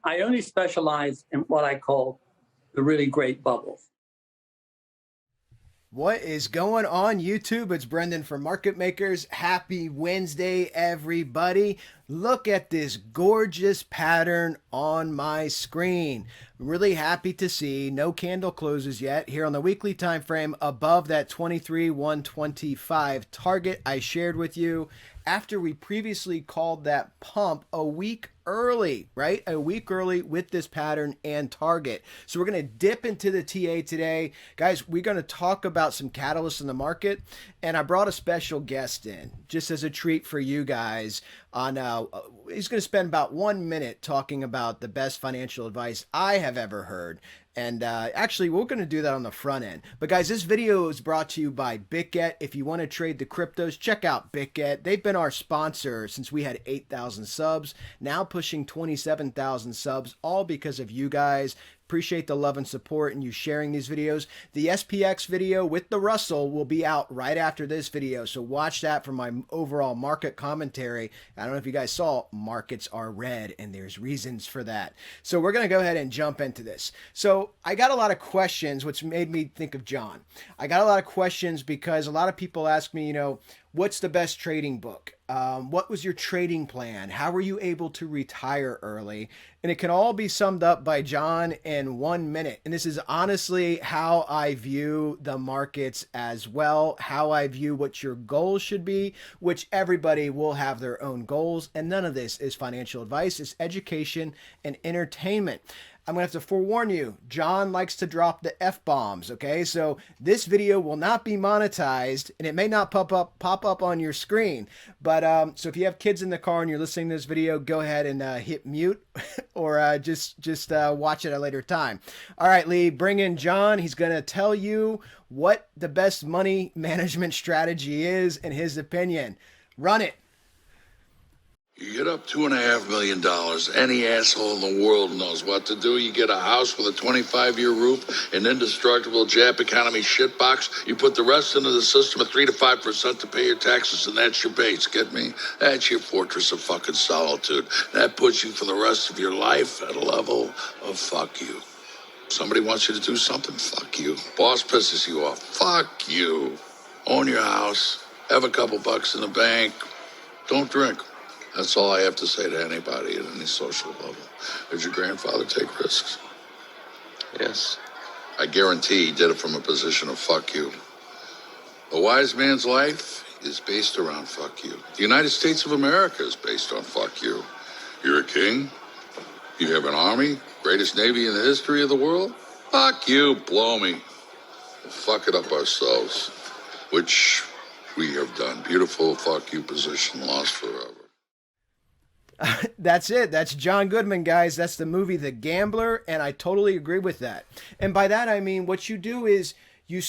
I only specialize in what I call the really great bubbles. What is going on, YouTube? It's Brendan from Market Makers. Happy Wednesday, everybody. Look at this gorgeous pattern on my screen. I'm really happy to see no candle closes yet here on the weekly time frame above that 23,125 target I shared with you after we previously called that pump a week early, right? A week early with this pattern and target. So we're going to dip into the TA today. Guys, we're going to talk about some catalysts in the market. And I brought a special guest in just as a treat for you guys on he's going to spend about 1 minute talking about the best financial advice I have ever heard. And actually, we're going to do that on the front end. But guys, this video is brought to you by BITGET. If you want to trade the cryptos, check out BITGET. They've been our sponsor since we had 8,000 subs, now pushing 27,000 subs, all because of you guys. Appreciate the love and support and you sharing these videos. The SPX video with the Russell will be out right after this video. So watch that for my overall market commentary. I don't know if you guys saw, markets are red and there's reasons for that. So we're going to go ahead and jump into this. So I got a lot of questions, which made me think of John. I got a lot of questions because a lot of people ask me, what's the best trading book? What was your trading plan? How were you able to retire early? And it can all be summed up by John in 1 minute. And this is honestly how I view the markets as well, how I view what your goals should be, which everybody will have their own goals. And none of this is financial advice. It's education and entertainment. I'm going to have to forewarn you, John likes to drop the F-bombs, okay? So this video will not be monetized, and it may not pop up on your screen. But so if you have kids in the car and you're listening to this video, go ahead and hit mute or just watch it at a later time. All right, Lee, bring in John. He's going to tell you what the best money management strategy is in his opinion. Run it. You get up $2.5 million. Any asshole in the world knows what to do. You get a house with a 25-year roof, an indestructible Jap economy shitbox. You put the rest into the system at 3 to 5% to pay your taxes, and that's your base. Get me? That's your fortress of fucking solitude. That puts you for the rest of your life at a level of fuck you. Somebody wants you to do something? Fuck you. Boss pisses you off? Fuck you. Own your house. Have a couple bucks in the bank. Don't drink. That's all I have to say to anybody at any social level. Did your grandfather take risks? Yes. I guarantee he did it from a position of fuck you. A wise man's life is based around fuck you. The United States of America is based on fuck you. You're a king. You have an army, greatest navy in the history of the world. Fuck you, blow me. We'll fuck it up ourselves, which we have done. Beautiful fuck you position, lost forever. That's it. That's John Goodman, guys. That's the movie The Gambler, and I totally agree with that. And by that, I mean what you do is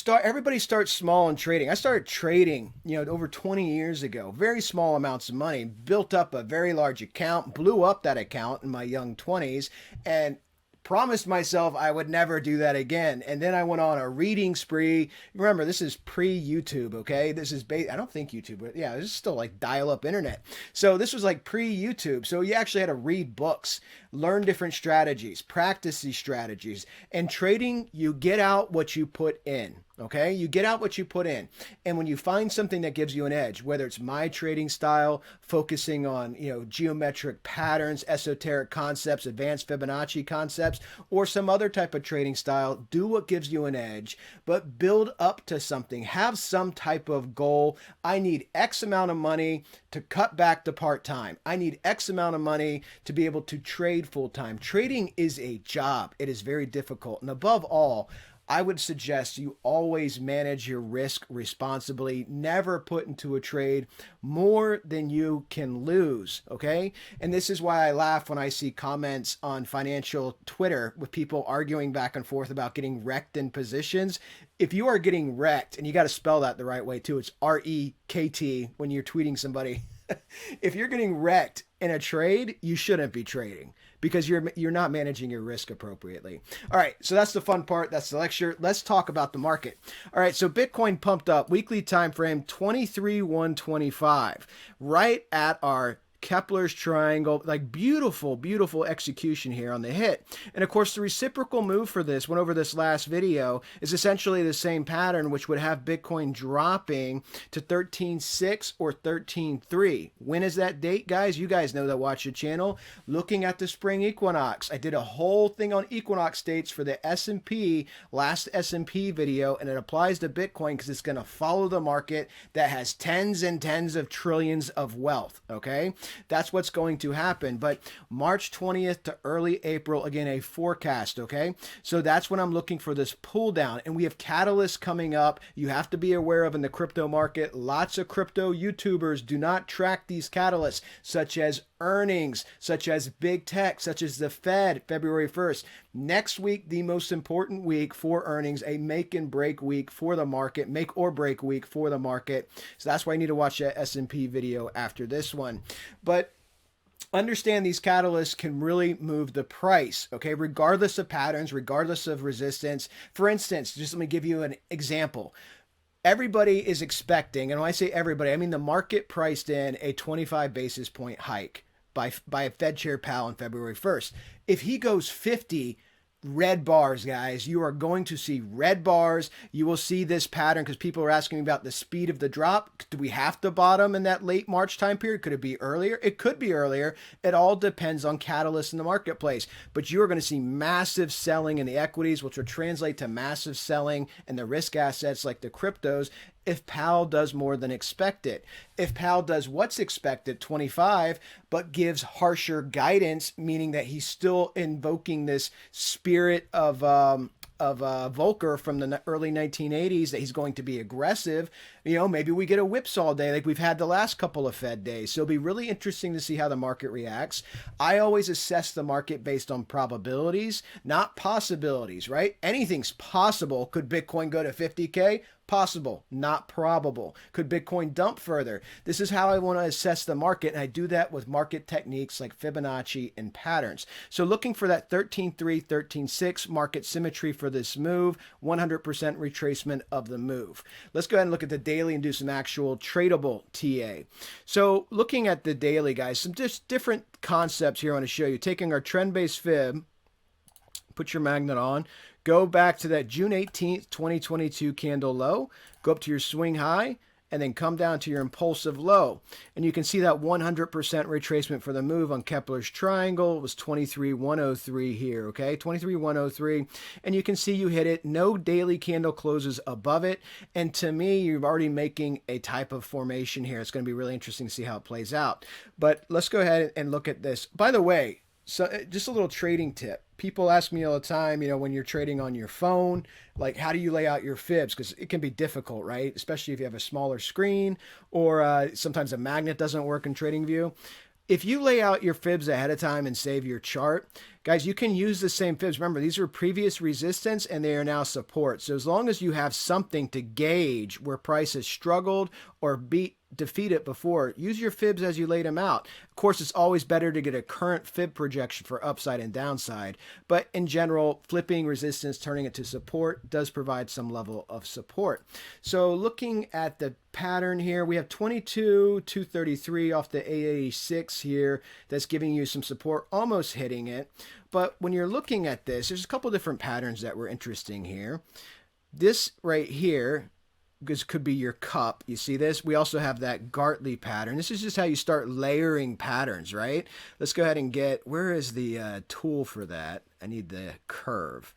everybody starts small in trading. I started trading, over 20 years ago, very small amounts of money, built up a very large account, blew up that account in my young 20s, and promised myself I would never do that again. And then I went on a reading spree. Remember, this is pre-YouTube, okay? This is I don't think YouTube, but yeah, this is still like dial-up internet. So this was like pre-YouTube. So you actually had to read books, learn different strategies, practice these strategies. And trading, you get out what you put in. Okay, you get out what you put in. And when you find something that gives you an edge, whether it's my trading style, focusing on, geometric patterns, esoteric concepts, advanced Fibonacci concepts, or some other type of trading style, do what gives you an edge, but build up to something. Have some type of goal. I need X amount of money to cut back to part-time. I need X amount of money to be able to trade full-time. Trading is a job. It is very difficult. And above all, I would suggest you always manage your risk responsibly. Never put into a trade more than you can lose, okay? And this is why I laugh when I see comments on financial Twitter with people arguing back and forth about getting wrecked in positions. If you are getting wrecked, and you got to spell that the right way too, it's R-E-K-T when you're tweeting somebody. If you're getting wrecked in a trade, you shouldn't be trading because you're not managing your risk appropriately. All right, so that's the fun part. That's the lecture. Let's talk about the market. All right, so Bitcoin pumped up weekly time frame 23,125, right at our Kepler's triangle, like beautiful, beautiful execution here on the hit. And of course, the reciprocal move for this, went over this last video, is essentially the same pattern, which would have Bitcoin dropping to 13.6 or 13.3. When is that date, guys? You guys know that watch the channel. Looking at the spring equinox. I did a whole thing on equinox dates for the S&P, last S&P video, and it applies to Bitcoin because it's going to follow the market that has tens and tens of trillions of wealth, okay? That's what's going to happen. But March 20th to early April, again, a forecast, okay? So that's when I'm looking for this pull down. And we have catalysts coming up you have to be aware of in the crypto market. Lots of crypto YouTubers do not track these catalysts, such as earnings, such as big tech, such as the Fed, February 1st. Next week, the most important week for earnings, a make and break week for the market, make or break week for the market. So that's why you need to watch that S&P video after this one. But understand these catalysts can really move the price, okay, regardless of patterns, regardless of resistance. For instance, just let me give you an example. Everybody is expecting, and when I say everybody, I mean the market priced in a 25 basis point hike by Fed Chair Powell on February 1st. If he goes 50, red bars, guys. You are going to see red bars. You will see this pattern because people are asking me about the speed of the drop. Do we have to bottom in that late March time period? Could it be earlier? It could be earlier. It all depends on catalysts in the marketplace. But you are going to see massive selling in the equities, which will translate to massive selling in the risk assets like the cryptos, if Powell does more than expected. If Powell does what's expected, 25, but gives harsher guidance, meaning that he's still invoking this spirit of Volcker from the early 1980s, that he's going to be aggressive, maybe we get a whipsaw day like we've had the last couple of Fed days. So it'll be really interesting to see how the market reacts. I always assess the market based on probabilities, not possibilities, right? Anything's possible. Could Bitcoin go to 50K? Possible, not probable. Could Bitcoin dump further? This is how I want to assess the market, and I do that with market techniques like Fibonacci and patterns. So looking for that 13.3, 13.6 market symmetry for this move, 100% retracement of the move. Let's go ahead and look at the daily and do some actual tradable TA. So looking at the daily, guys, some just different concepts here I want to show you. Taking our trend-based fib, put your magnet on, go back to that June 18th, 2022 candle low, go up to your swing high, and then come down to your impulsive low. And you can see that 100% retracement for the move on Kepler's triangle. It was 23,103 here, okay? 23,103. And you can see you hit it. No daily candle closes above it. And to me, you're already making a type of formation here. It's going to be really interesting to see how it plays out. But let's go ahead and look at this. By the way, so just a little trading tip. People ask me all the time, when you're trading on your phone, like how do you lay out your fibs? Because it can be difficult, right? Especially if you have a smaller screen or sometimes a magnet doesn't work in TradingView. If you lay out your fibs ahead of time and save your chart, guys, you can use the same fibs. Remember, these are previous resistance and they are now support. So as long as you have something to gauge where price has struggled or defeat it before, use your fibs as you laid them out. Of course, it's always better to get a current fib projection for upside and downside. But in general, flipping resistance, turning it to support does provide some level of support. So looking at the pattern here, we have 22,233 off the 886 here. That's giving you some support, almost hitting it. But when you're looking at this, there's a couple different patterns that were interesting here. This right here, this could be your cup. You see this? We also have that Gartley pattern. This is just how you start layering patterns, right? Let's go ahead and where is the tool for that? I need the curve.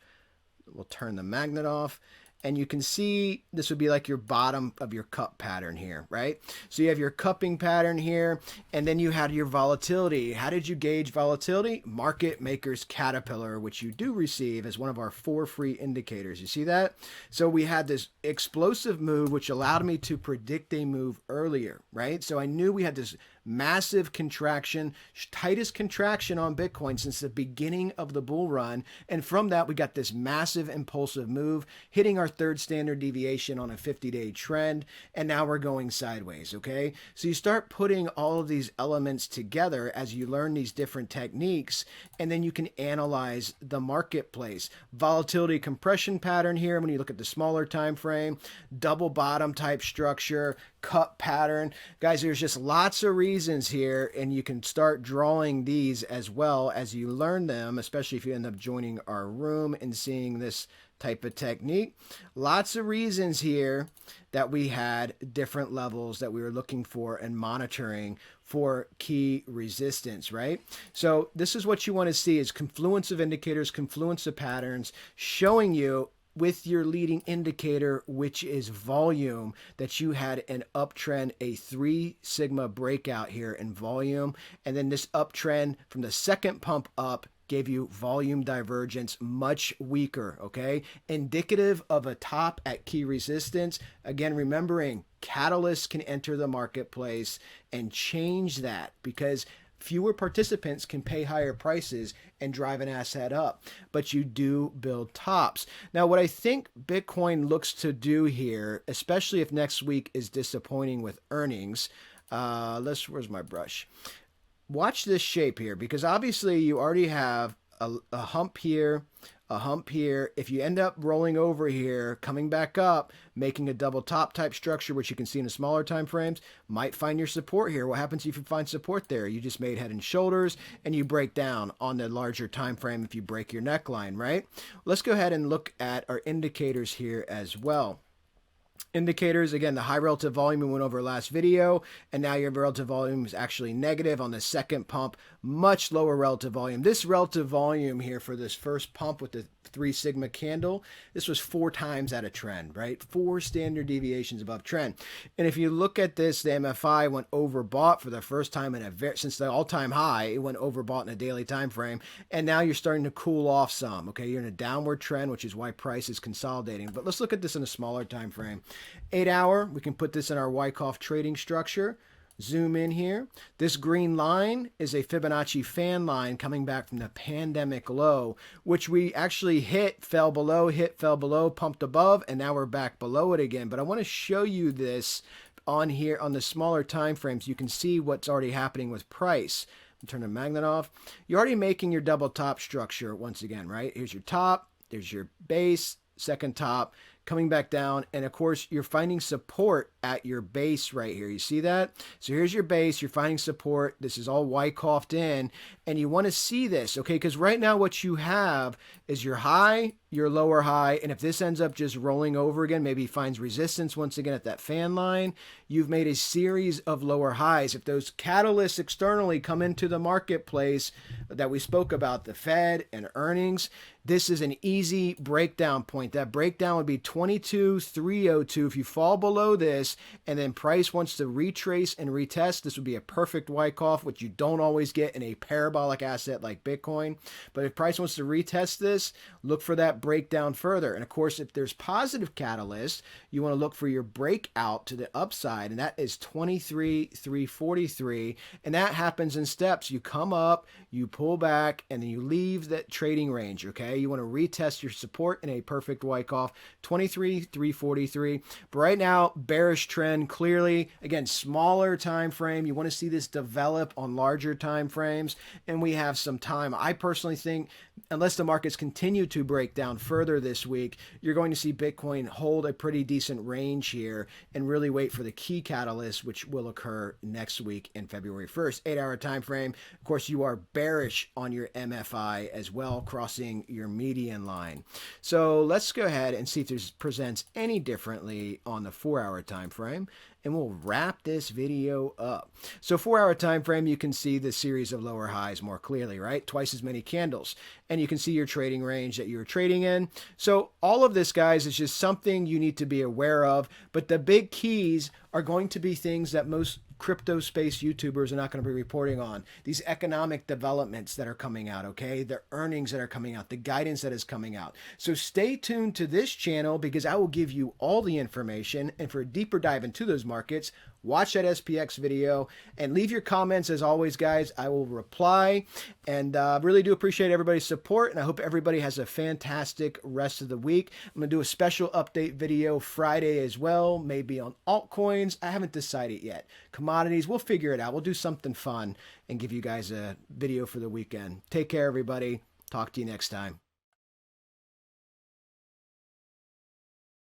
We'll turn the magnet off. And you can see this would be like your bottom of your cup pattern here, right? So you have your cupping pattern here, and then you had your volatility. How did you gauge volatility? Market Maker's Caterpillar, which you do receive as one of our 4 free indicators. You see that? So we had this explosive move, which allowed me to predict a move earlier, right? So I knew we had this massive contraction, tightest contraction on Bitcoin since the beginning of the bull run. And from that, we got this massive impulsive move, hitting our third standard deviation on a 50-day trend. And now we're going sideways, okay? So you start putting all of these elements together as you learn these different techniques, and then you can analyze the marketplace. Volatility compression pattern here, when you look at the smaller time frame, double bottom type structure, cup pattern. Guys, there's just lots of reasons reasons here, and you can start drawing these as well as you learn them, especially if you end up joining our room and seeing this type of technique. Lots of reasons here that we had different levels that we were looking for and monitoring for key resistance, right? So this is what you want to see is confluence of indicators, confluence of patterns, showing you with your leading indicator, which is volume, that you had an uptrend, a 3 sigma breakout here in volume. And then this uptrend from the second pump up gave you volume divergence much weaker, okay? Indicative of a top at key resistance. Again, remembering catalysts can enter the marketplace and change that because fewer participants can pay higher prices and drive an asset up, but you do build tops. Now, what I think Bitcoin looks to do here, especially if next week is disappointing with earnings, where's my brush? Watch this shape here, because obviously you already have a hump here, a hump here. If you end up rolling over here, coming back up, making a double top type structure, which you can see in the smaller time frames, might find your support here. What happens if you find support there? You just made head and shoulders, and you break down on the larger time frame if you break your neckline, right? Let's go ahead and look at our indicators here as well. Indicators, again, the high relative volume we went over last video, and now your relative volume is actually negative on the second pump, much lower relative volume. This relative volume here for this first pump with the 3 sigma candle, this was 4 times out of trend, right? 4 standard deviations above trend. And if you look at this, the MFI went overbought for the first time since the all-time high. It went overbought in a daily time frame, and now you're starting to cool off some. Okay, you're in a downward trend, which is why price is consolidating. But let's look at this in a smaller time frame. 8 hour, we can put this in our Wyckoff trading structure. Zoom in here. This green line is a Fibonacci fan line coming back from the pandemic low, which we actually hit, fell below, pumped above, and now we're back below it again. But I want to show you this on here on the smaller time frames. You can see what's already happening with price. Turn the magnet off. You're already making your double top structure once again, right? Here's your top, there's your base, second top, coming back down, and of course you're finding support at your base right here. You see that? So here's your base, you're finding support. This is all Wyckoffed in, and you want to see this, okay? Because right now what you have is your high, your lower high, and if this ends up just rolling over again, maybe finds resistance once again at that fan line, you've made a series of lower highs. If those catalysts externally come into the marketplace that we spoke about, the Fed and earnings, this is an easy breakdown point. That breakdown would be 22,302. If you fall below this and then price wants to retrace and retest, this would be a perfect Wyckoff, which you don't always get in a parabolic asset like Bitcoin. But if price wants to retest this, look for that breakdown further. And of course, if there's positive catalyst, you want to look for your breakout to the upside, and that is 23,343. And that happens in steps. You come up, you pull back, and then you leave that trading range, okay? You want to retest your support in a perfect Wyckoff, 23,343. But right now, bearish trend clearly. Again, smaller time frame. You want to see this develop on larger time frames, and we have some time. I personally think unless the markets continue to break down further this week, you're going to see Bitcoin hold a pretty decent range here and really wait for the key catalyst, which will occur next week in February 1st. 8 hour time frame. Of course, you are bearish on your MFI as well, crossing your median line. So let's go ahead and see if this presents any differently on the 4 hour time frame, and we'll wrap this video up. So 4 hour time frame, you can see the series of lower highs more clearly, right? Twice as many candles, and you can see your trading range that you're trading in. So all of this, guys, is just something you need to be aware of, but the big keys are going to be things that most crypto space YouTubers are not going to be reporting on. These economic developments that are coming out, okay? The earnings that are coming out, the guidance that is coming out. So stay tuned to this channel because I will give you all the information. And for a deeper dive into those markets, watch that SPX video and leave your comments. As always, guys, I will reply, and really do appreciate everybody's support, and I hope everybody has a fantastic rest of the week. I'm going to do a special update video Friday as well, maybe on altcoins. I haven't decided yet. Commodities, we'll figure it out. We'll do something fun and give you guys a video for the weekend. Take care, everybody. Talk to you next time.